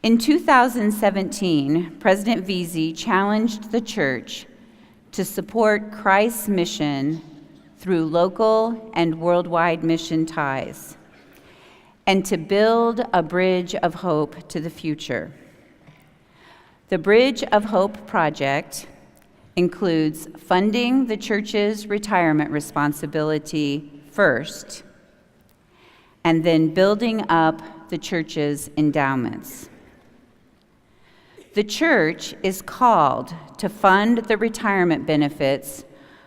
In 2017, President Vesey challenged the church to support Christ's mission through local and worldwide mission ties, and to build a bridge of hope to the future. The Bridge of Hope project includes funding the church's retirement responsibility first, and then building up the church's endowments. The church is called to fund the retirement benefits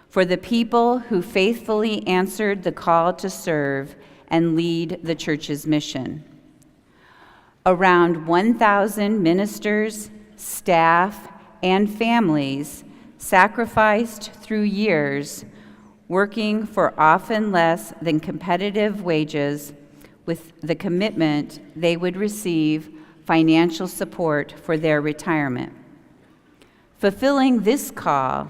for the people who faithfully answered the call to serve and lead the church's mission. Around 1,000 ministers, staff, and families sacrificed through years, working for often less than competitive wages with the commitment they would receive financial support for their retirement. Fulfilling this call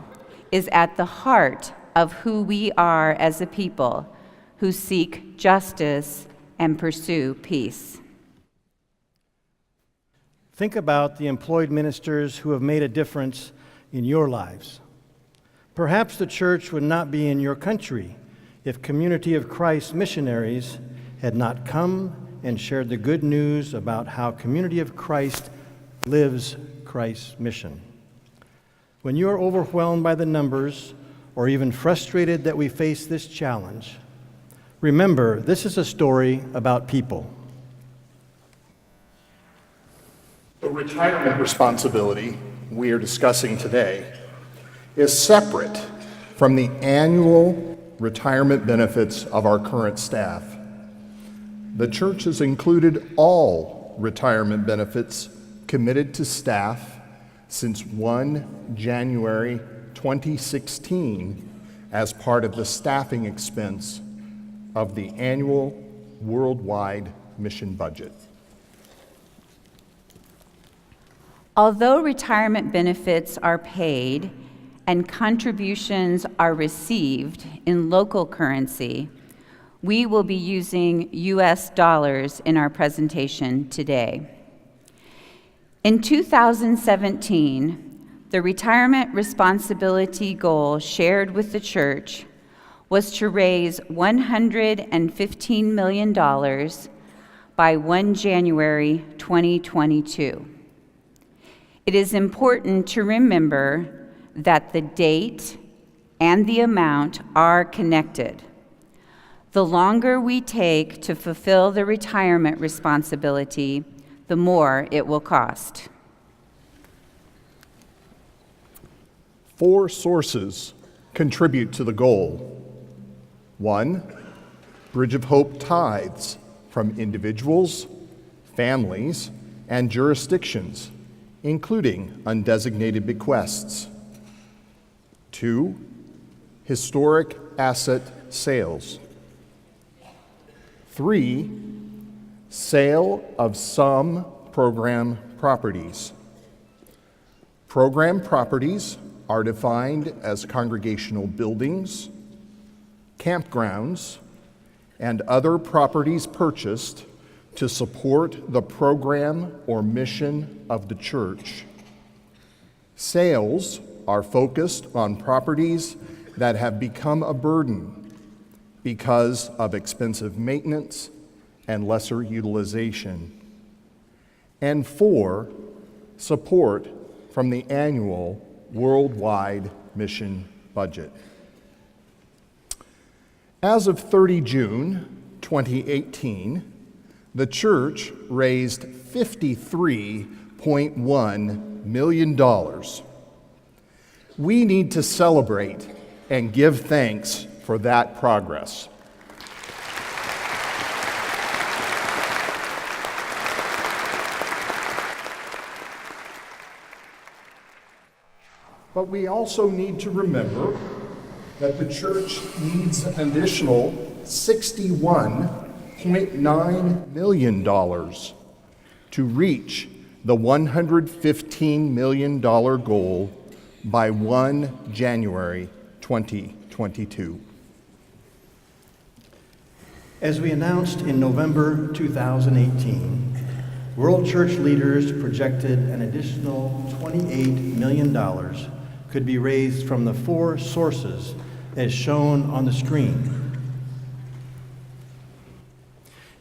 is at the heart of who we are as a people who seek justice and pursue peace. Think about the employed ministers who have made a difference in your lives. Perhaps the church would not be in your country if Community of Christ missionaries had not come and shared the good news about how Community of Christ lives Christ's mission. When you are overwhelmed by the numbers or even frustrated that we face this challenge, remember, this is a story about people. The retirement responsibility we are discussing today is separate from the annual retirement benefits of our current staff. The church has included all retirement benefits committed to staff since 1 January 2016 as part of the staffing expense of the annual worldwide mission budget. Although retirement benefits are paid and contributions are received in local currency, we will be using U.S. dollars in our presentation today. In 2017, the retirement responsibility goal shared with the church was to raise $115 million by 1 January 2022. It is important to remember that the date and the amount are connected. The longer we take to fulfill the retirement responsibility, the more it will cost. 4 sources contribute to the goal. 1, Bridge of Hope tithes from individuals, families, and jurisdictions, including undesignated bequests. 2, historic asset sales. 3, sale of some program properties. Program properties are defined as congregational buildings, campgrounds, and other properties purchased to support the program or mission of the church. Sales are focused on properties that have become a burden because of expensive maintenance and lesser utilization. And 4, support from the annual worldwide mission budget. As of 30 June 2018, the church raised $53.1 million. We need to celebrate and give thanks for that progress. But we also need to remember that the church needs an additional $61.9 million to reach the $115 million goal by 1 January 2022. As we announced in November 2018, World Church leaders projected an additional $28 million could be raised from the four sources as shown on the screen.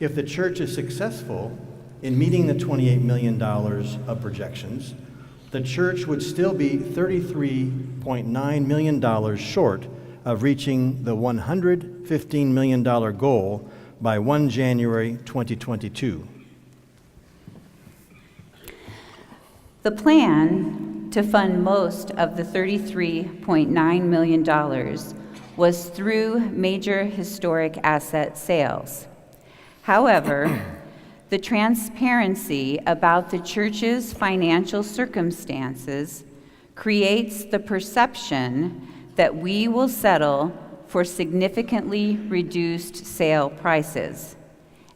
If the church is successful in meeting the $28 million of projections, the church would still be $33.9 million short of reaching the $115 million goal by 1 January 2022. The plan to fund most of the $33.9 million was through major historic asset sales. However, the transparency about the church's financial circumstances creates the perception that we will settle for significantly reduced sale prices,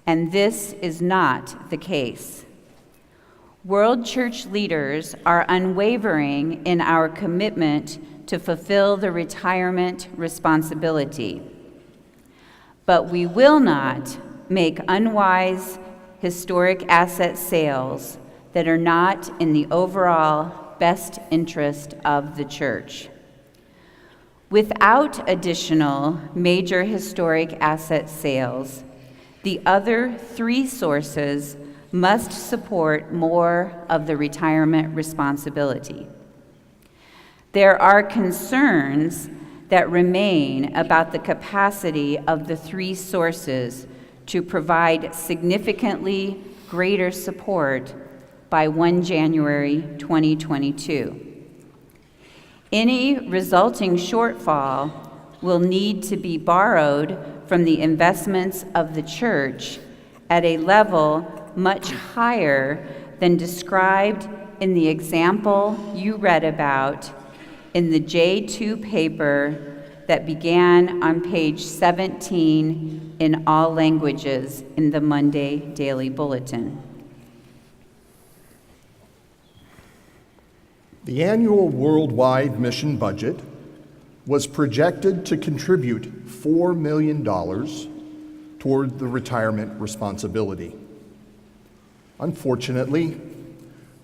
and this is not the case. World Church leaders are unwavering in our commitment to fulfill the retirement responsibility, but we will not make unwise historic asset sales that are not in the overall best interest of the church. Without additional major historic asset sales, the other three sources must support more of the retirement responsibility. There are concerns that remain about the capacity of the three sources to provide significantly greater support by 1 January 2022. Any resulting shortfall will need to be borrowed from the investments of the church at a level much higher than described in the example you read about in the J2 paper that began on page 17 in all languages in the Monday Daily Bulletin. The annual worldwide mission budget was projected to contribute $4 million toward the retirement responsibility. Unfortunately,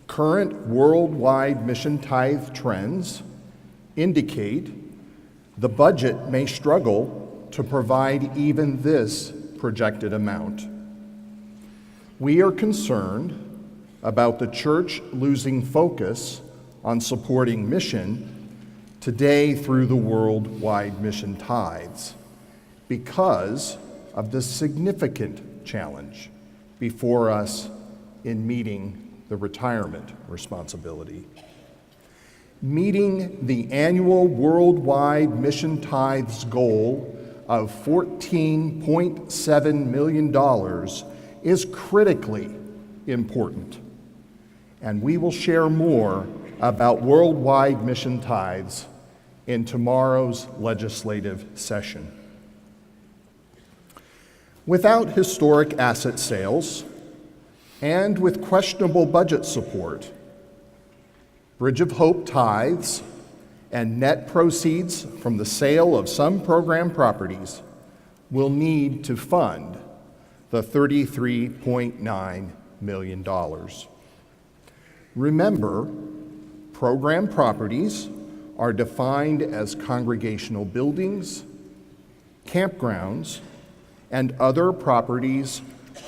current worldwide mission tithe trends indicate the budget may struggle to provide even this projected amount. We are concerned about the church losing focus on supporting mission today through the worldwide mission tithes because of the significant challenge before us in meeting the retirement responsibility. Meeting the annual worldwide mission tithes goal of $14.7 million is critically important, and we will share more about worldwide mission tithes in tomorrow's legislative session. Without historic asset sales and with questionable budget support, Bridge of Hope tithes and net proceeds from the sale of some program properties will need to fund the $33.9 million. Remember, program properties are defined as congregational buildings, campgrounds, and other properties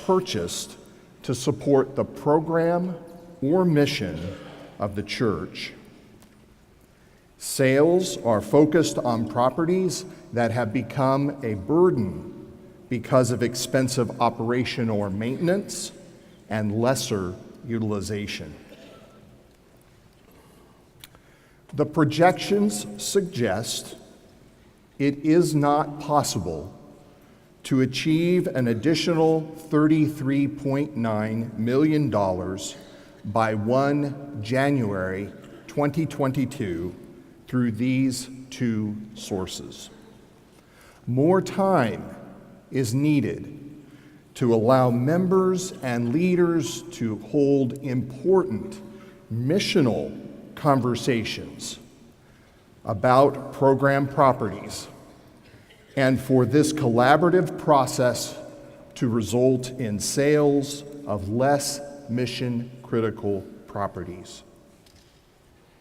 purchased to support the program or mission of the church. Sales are focused on properties that have become a burden because of expensive operation or maintenance and lesser utilization. The projections suggest it is not possible to achieve an additional $33.9 million by 1 January 2022 through these two sources. More time is needed to allow members and leaders to hold important missional conversations about program properties, and for this collaborative process to result in sales of less mission-critical properties.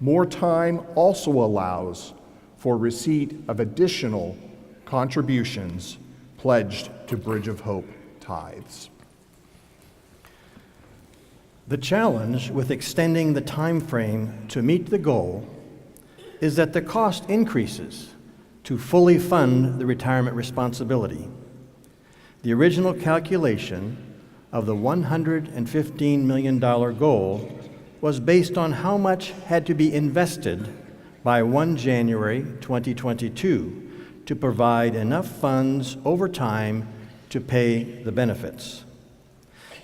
More time also allows for receipt of additional contributions pledged to Bridge of Hope tithes. The challenge with extending the time frame to meet the goal is that the cost increases to fully fund the retirement responsibility. The original calculation of the $115 million goal was based on how much had to be invested by 1 January 2022 to provide enough funds over time to pay the benefits.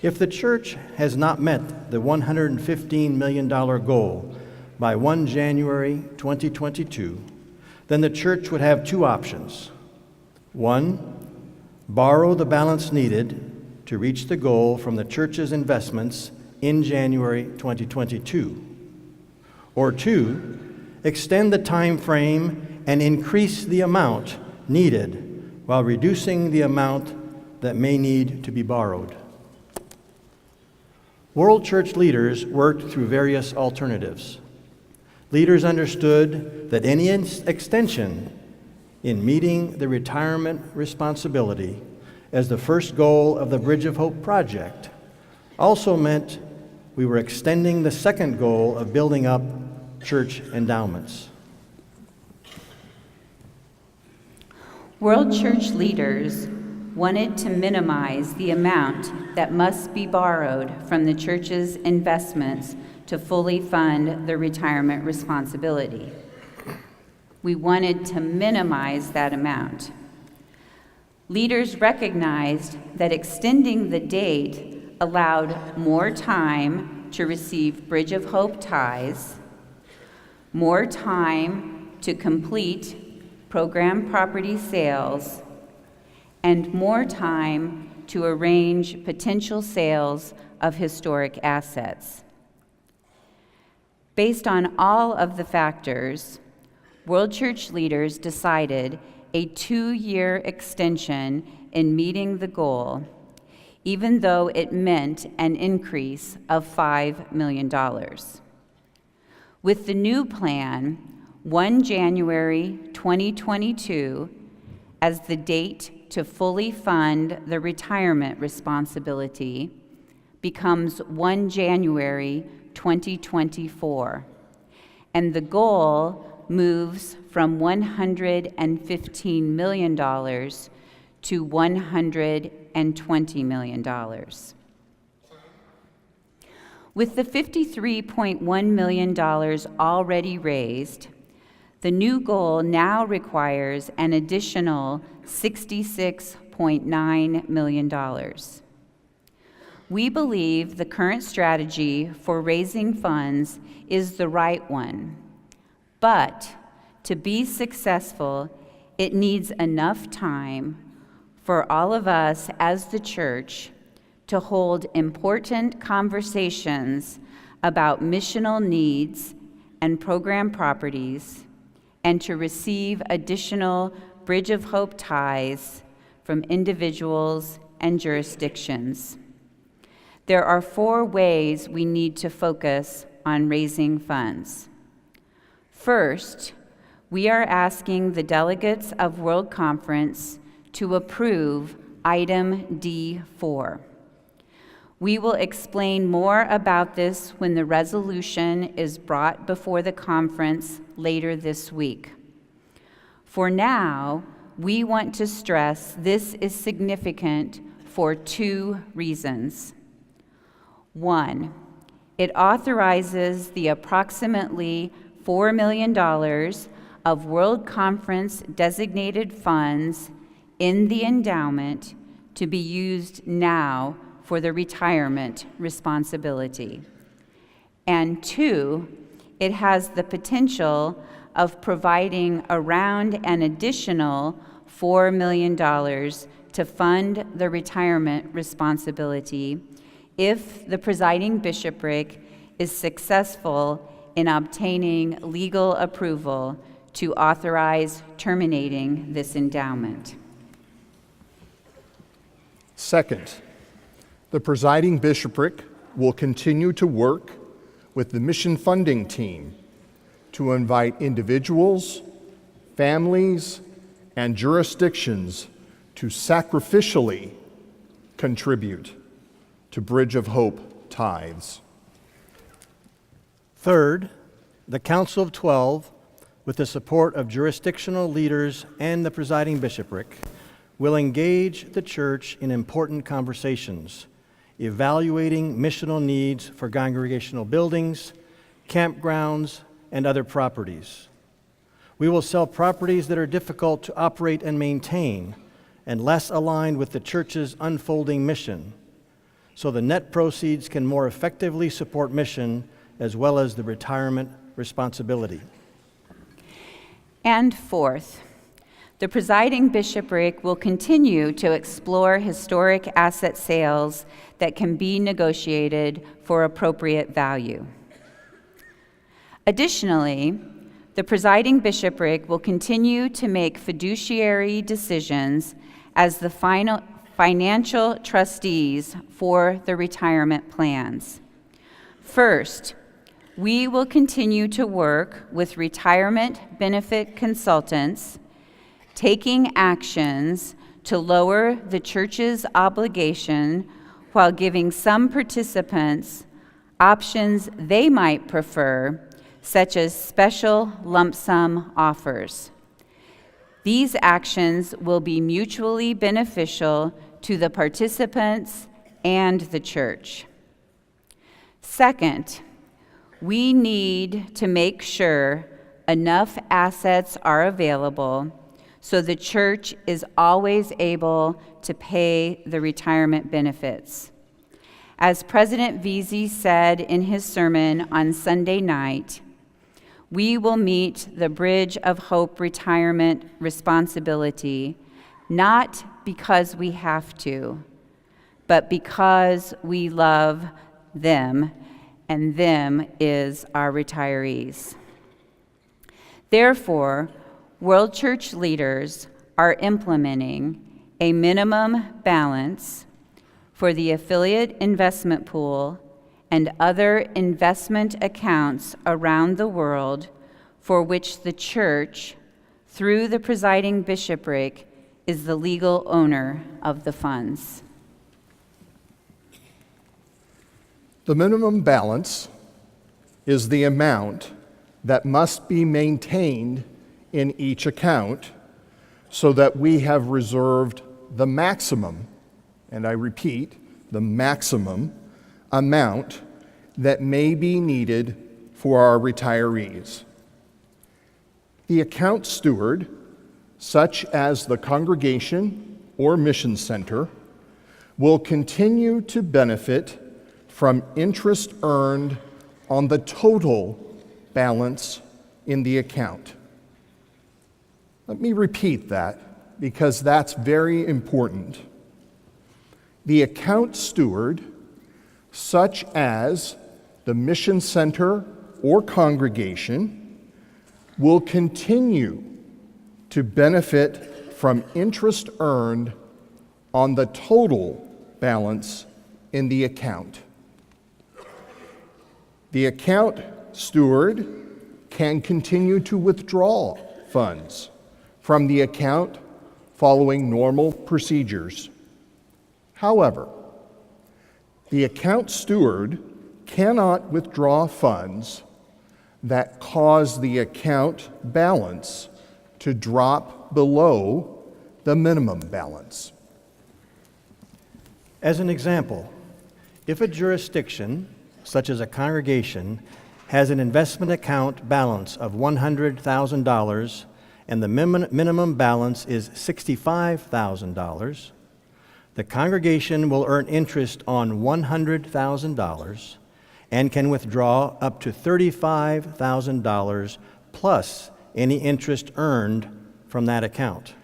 If the church has not met the $115 million goal by 1 January 2022, then the church would have two options. One, borrow the balance needed to reach the goal from the church's investments in January 2022. Or two, extend the time frame and increase the amount needed while reducing the amount that may need to be borrowed. World Church leaders worked through various alternatives. Leaders understood that any extension in meeting the retirement responsibility as the first goal of the Bridge of Hope project also meant we were extending the second goal of building up church endowments. World Church leaders wanted to minimize the amount that must be borrowed from the church's investments to fully fund the retirement responsibility. We wanted to minimize that amount. Leaders recognized that extending the date allowed more time to receive Bridge of Hope tithes, more time to complete program property sales, and more time to arrange potential sales of historic assets. Based on all of the factors, World Church leaders decided a 2-year extension in meeting the goal, even though it meant an increase of $5 million. With the new plan, 1 January 2022 as the date to fully fund the retirement responsibility becomes 1 January 2024, and the goal moves from $115 million to $120 million. With the $53.1 million already raised, the new goal now requires an additional $66.9 million. We believe the current strategy for raising funds is the right one, but to be successful, it needs enough time for all of us as the church to hold important conversations about missional needs and program properties, and to receive additional Bridge of Hope tithes from individuals and jurisdictions. There are 4 ways we need to focus on raising funds. First, we are asking the delegates of World Conference to approve item D4. We will explain more about this when the resolution is brought before the conference later this week. For now, we want to stress this is significant for 2 reasons. 1, it authorizes the approximately $4 million of World Conference designated funds in the endowment to be used now for the retirement responsibility. And 2, it has the potential of providing around an additional $4 million to fund the retirement responsibility if the Presiding Bishopric is successful in obtaining legal approval to authorize terminating this endowment. Second, the Presiding Bishopric will continue to work with the mission funding team to invite individuals, families, and jurisdictions to sacrificially contribute to Bridge of Hope tithes. Third, the Council of 12, with the support of jurisdictional leaders and the Presiding Bishopric, will engage the church in important conversations, evaluating missional needs for congregational buildings, campgrounds, and other properties. We will sell properties that are difficult to operate and maintain and less aligned with the church's unfolding mission, so the net proceeds can more effectively support mission as well as the retirement responsibility. And fourth, the Presiding Bishopric will continue to explore historic asset sales that can be negotiated for appropriate value. Additionally, the Presiding Bishopric will continue to make fiduciary decisions as the financial trustees for the retirement plans. First, we will continue to work with retirement benefit consultants, taking actions to lower the church's obligation while giving some participants options they might prefer, such as special lump sum offers. These actions will be mutually beneficial to the participants and the church. Second, we need to make sure enough assets are available so the church is always able to pay the retirement benefits. As President Veazey said in his sermon on Sunday night, we will meet the Bridge of Hope retirement responsibility not because we have to, but because we love them, and them is our retirees. Therefore, World Church leaders are implementing a minimum balance for the affiliate investment pool and other investment accounts around the world for which the church, through the Presiding Bishopric, is the legal owner of the funds. The minimum balance is the amount that must be maintained in each account so that we have reserved the maximum, and I repeat, the maximum amount that may be needed for our retirees. The account steward, such as the congregation or mission center, will continue to benefit from interest earned on the total balance in the account. Let me repeat that because that's very important. The account steward, such as the mission center or congregation, will continue to benefit from interest earned on the total balance in the account. The account steward can continue to withdraw funds from the account following normal procedures. However, the account steward cannot withdraw funds that cause the account balance to drop below the minimum balance. As an example, if a jurisdiction, such as a congregation, has an investment account balance of $100,000 and the minimum balance is $65,000, the congregation will earn interest on $100,000 and can withdraw up to $35,000 plus any interest earned from that account.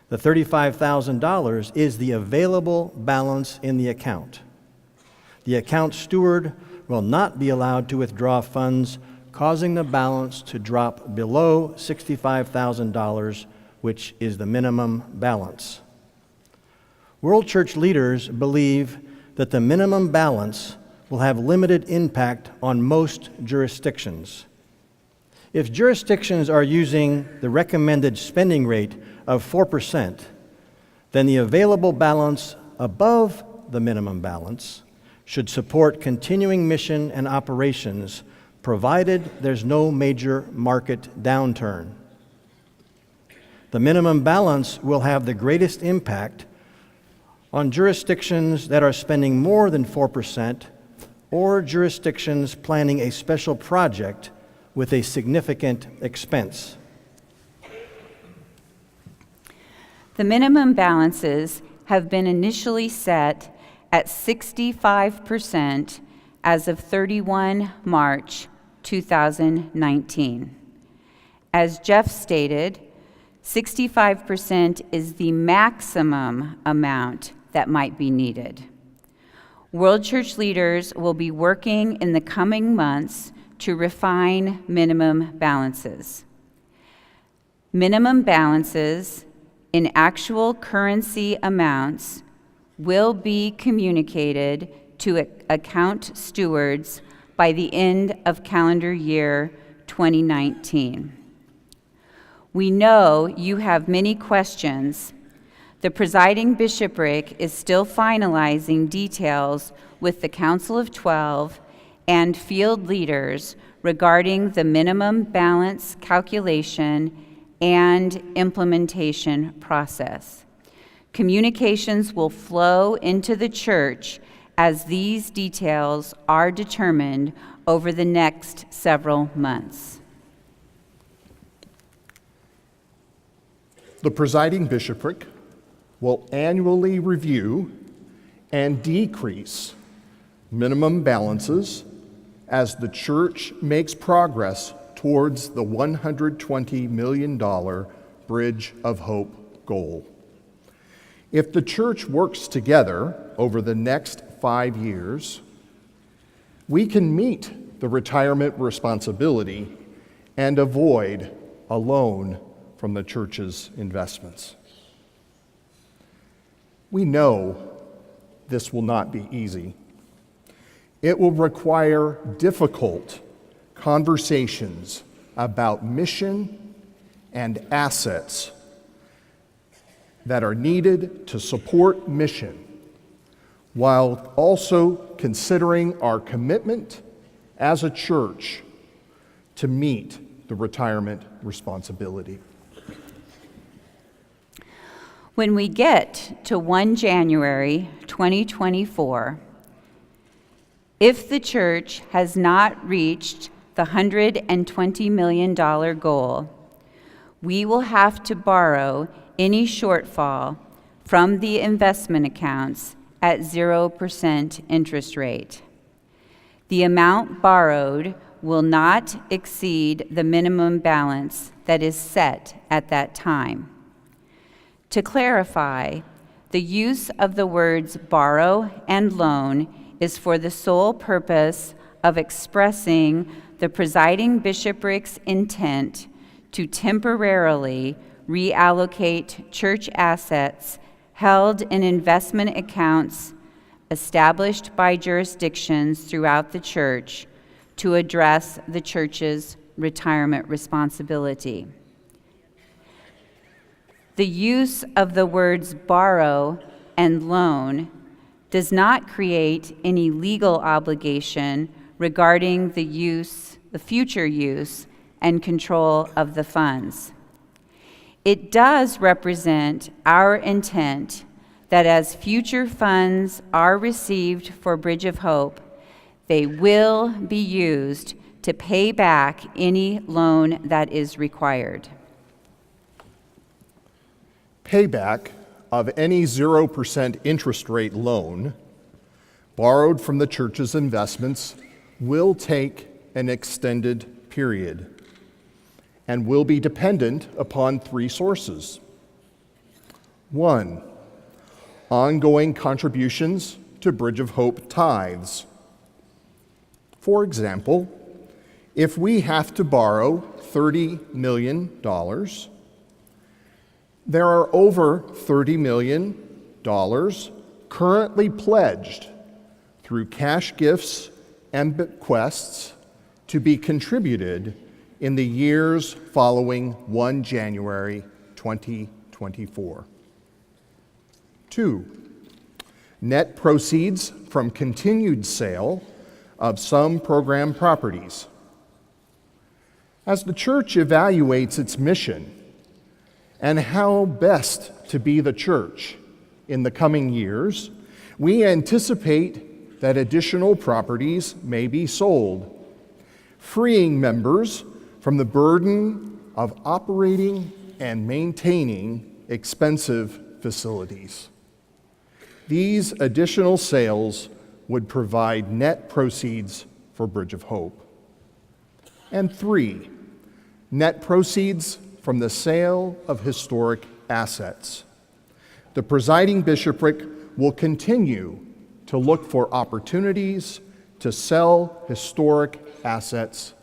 The $35,000 is the available balance in the account. The account steward will not be allowed to withdraw funds causing the balance to drop below $65,000, which is the minimum balance. World Church leaders believe that the minimum balance will have limited impact on most jurisdictions. If jurisdictions are using the recommended spending rate of 4%, then the available balance above the minimum balance should support continuing mission and operations, provided there's no major market downturn. The minimum balance will have the greatest impact on jurisdictions that are spending more than 4% or jurisdictions planning a special project with a significant expense. The minimum balances have been initially set at 65% as of 31 March 2019. As Jeff stated, 65% is the maximum amount that might be needed. World Church leaders will be working in the coming months to refine minimum balances. Minimum balances in actual currency amounts will be communicated to account stewards by the end of calendar year 2019. We know you have many questions. The Presiding Bishopric is still finalizing details with the Council of 12 and field leaders regarding the minimum balance calculation and implementation process. Communications will flow into the church as these details are determined over the next several months. The Presiding Bishopric will annually review and decrease minimum balances as the church makes progress towards the $120 million Bridge of Hope goal. If the church works together over the next 5 years, we can meet the retirement responsibility and avoid a loan from the church's investments. We know this will not be easy. It will require difficult conversations about mission and assets that are needed to support mission, while also considering our commitment as a church to meet the retirement responsibility. When we get to 1 January 2024, if the church has not reached the $120 million goal, we will have to borrow any shortfall from the investment accounts at 0% interest rate. The amount borrowed will not exceed the minimum balance that is set at that time. To clarify, the use of the words borrow and loan is for the sole purpose of expressing the Presiding Bishopric's intent to temporarily reallocate church assets held in investment accounts established by jurisdictions throughout the church to address the church's retirement responsibility. The use of the words borrow and loan does not create any legal obligation regarding the future use and control of the funds. It does represent our intent that as future funds are received for Bridge of Hope, they will be used to pay back any loan that is required. Payback of any 0% interest rate loan borrowed from the church's investments will take an extended period and will be dependent upon 3 sources. 1, ongoing contributions to Bridge of Hope tithes. For example, if we have to borrow $30 million, there are over $30 million currently pledged through cash gifts and bequests to be contributed in the years following 1 January 2024. 2. Net proceeds from continued sale of some program properties. As the church evaluates its mission and how best to be the church in the coming years, we anticipate that additional properties may be sold, freeing members from the burden of operating and maintaining expensive facilities. These additional sales would provide net proceeds for Bridge of Hope. And 3, net proceeds from the sale of historic assets. The Presiding Bishopric will continue to look for opportunities to sell historic assets,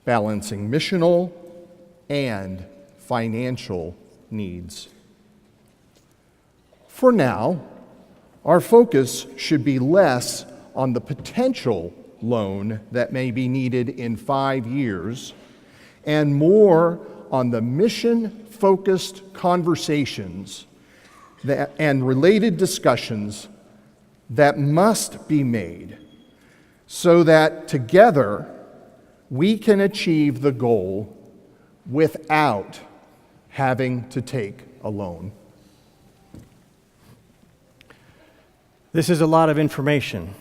balancing missional and financial needs. For now, our focus should be less on the potential loan that may be needed in 5 years and more on the mission-focused conversations and related discussions that must be made so that together we can achieve the goal without having to take a loan. This is a lot of information,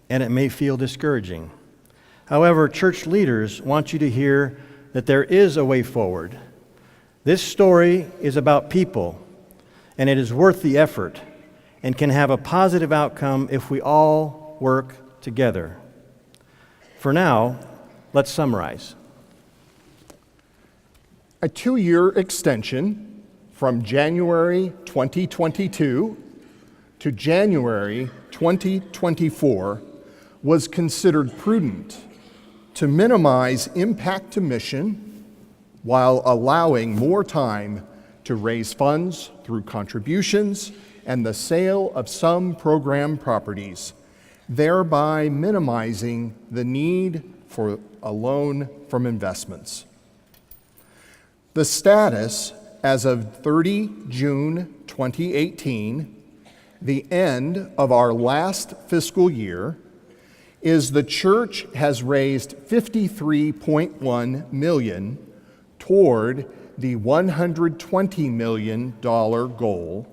and it may feel discouraging. However, church leaders want you to hear that there is a way forward. This story is about people, and it is worth the effort and can have a positive outcome if we all work together. For now, let's summarize. A 2-year extension from January 2022 to January 2024 was considered prudent to minimize impact to mission while allowing more time to raise funds through contributions and the sale of some program properties, thereby minimizing the need for a loan from investments. The status as of 30 June 2018, the end of our last fiscal year, is the church has raised $53.1 million toward the $120 million goal,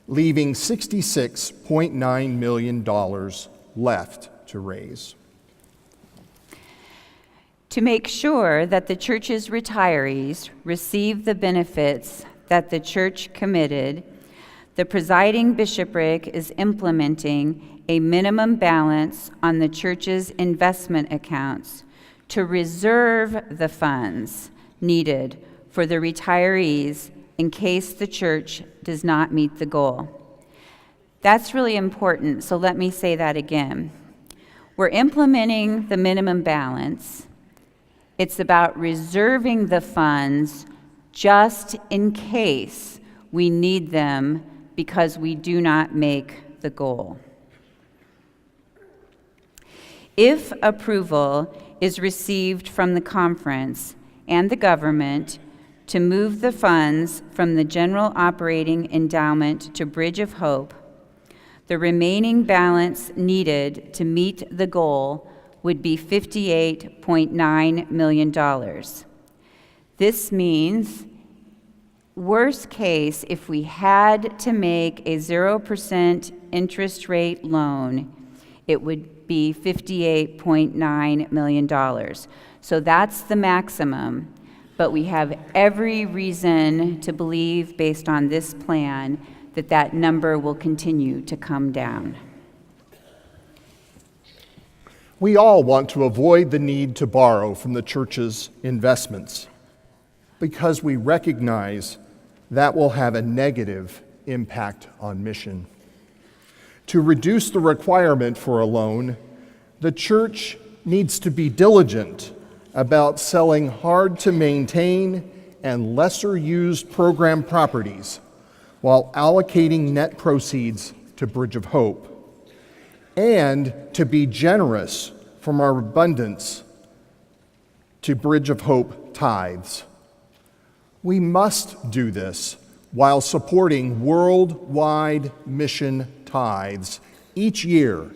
leaving $66.9 million left to raise. To make sure that the church's retirees receive the benefits that the church committed, the Presiding Bishopric is implementing a minimum balance on the church's investment accounts to reserve the funds needed for the retirees in case the church does not meet the goal. That's really important, so let me say that again. We're implementing the minimum balance. It's about reserving the funds just in case we need them because we do not make the goal. If approval is received from the conference and the government to move the funds from the general operating endowment to Bridge of Hope, the remaining balance needed to meet the goal would be $58.9 million. This means, worst case, if we had to make a 0% interest rate loan, it would be $58.9 million. So that's the maximum, but we have every reason to believe, based on this plan, that that number will continue to come down. We all want to avoid the need to borrow from the church's investments because we recognize that will have a negative impact on mission. To reduce the requirement for a loan, the church needs to be diligent about selling hard-to-maintain and lesser-used program properties while allocating net proceeds to Bridge of Hope. and to be generous from our abundance to Bridge of Hope tithes. We must do this while supporting worldwide mission tithes each year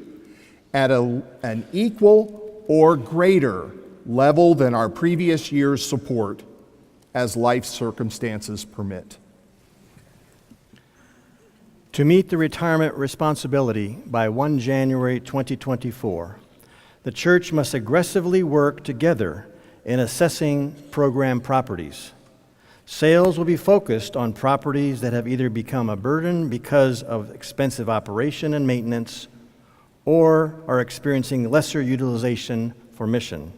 at an equal or greater level than our previous year's support as life circumstances permit. To meet the retirement responsibility by 1 January 2024, the church must aggressively work together in assessing program properties. Sales will be focused on properties that have either become a burden because of expensive operation and maintenance or are experiencing lesser utilization for mission.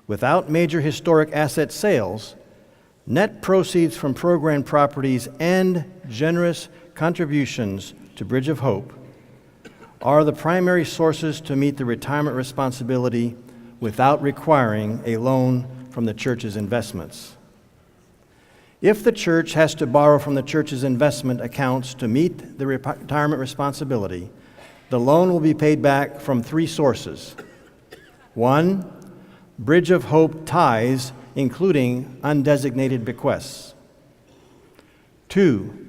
Without major historic asset sales, net proceeds from program properties and generous contributions to Bridge of Hope are the primary sources to meet the retirement responsibility without requiring a loan from the church's investments. If the church has to borrow from the church's investment accounts to meet the retirement responsibility, the loan will be paid back from 3 sources. 1, Bridge of Hope tithes, including undesignated bequests. 2,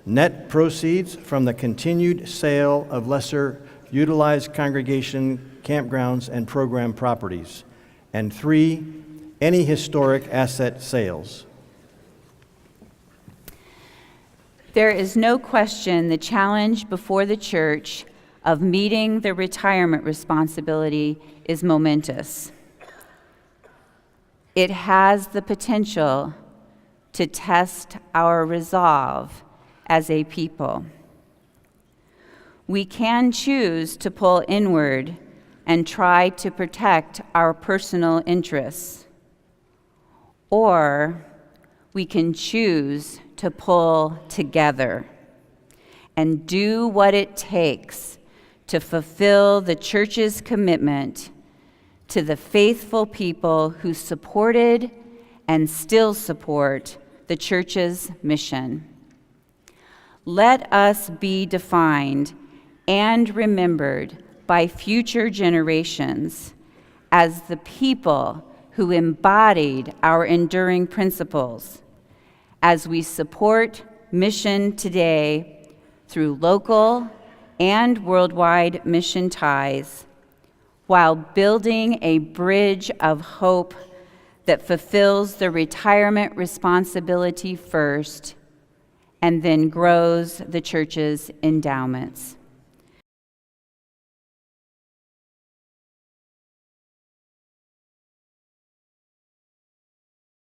net proceeds from the continued sale of lesser utilized congregation, campgrounds, and program properties. And 3, any historic asset sales. There is no question the challenge before the church of meeting the retirement responsibility is momentous. It has the potential to test our resolve as a people. We can choose to pull inward and try to protect our personal interests, or we can choose to pull together and do what it takes to fulfill the church's commitment to the faithful people who supported and still support the church's mission. Let us be defined and remembered by future generations as the people who embodied our enduring principles as we support mission today through local and worldwide mission ties, while building a bridge of hope that fulfills the retirement responsibility first and then grows the church's endowments.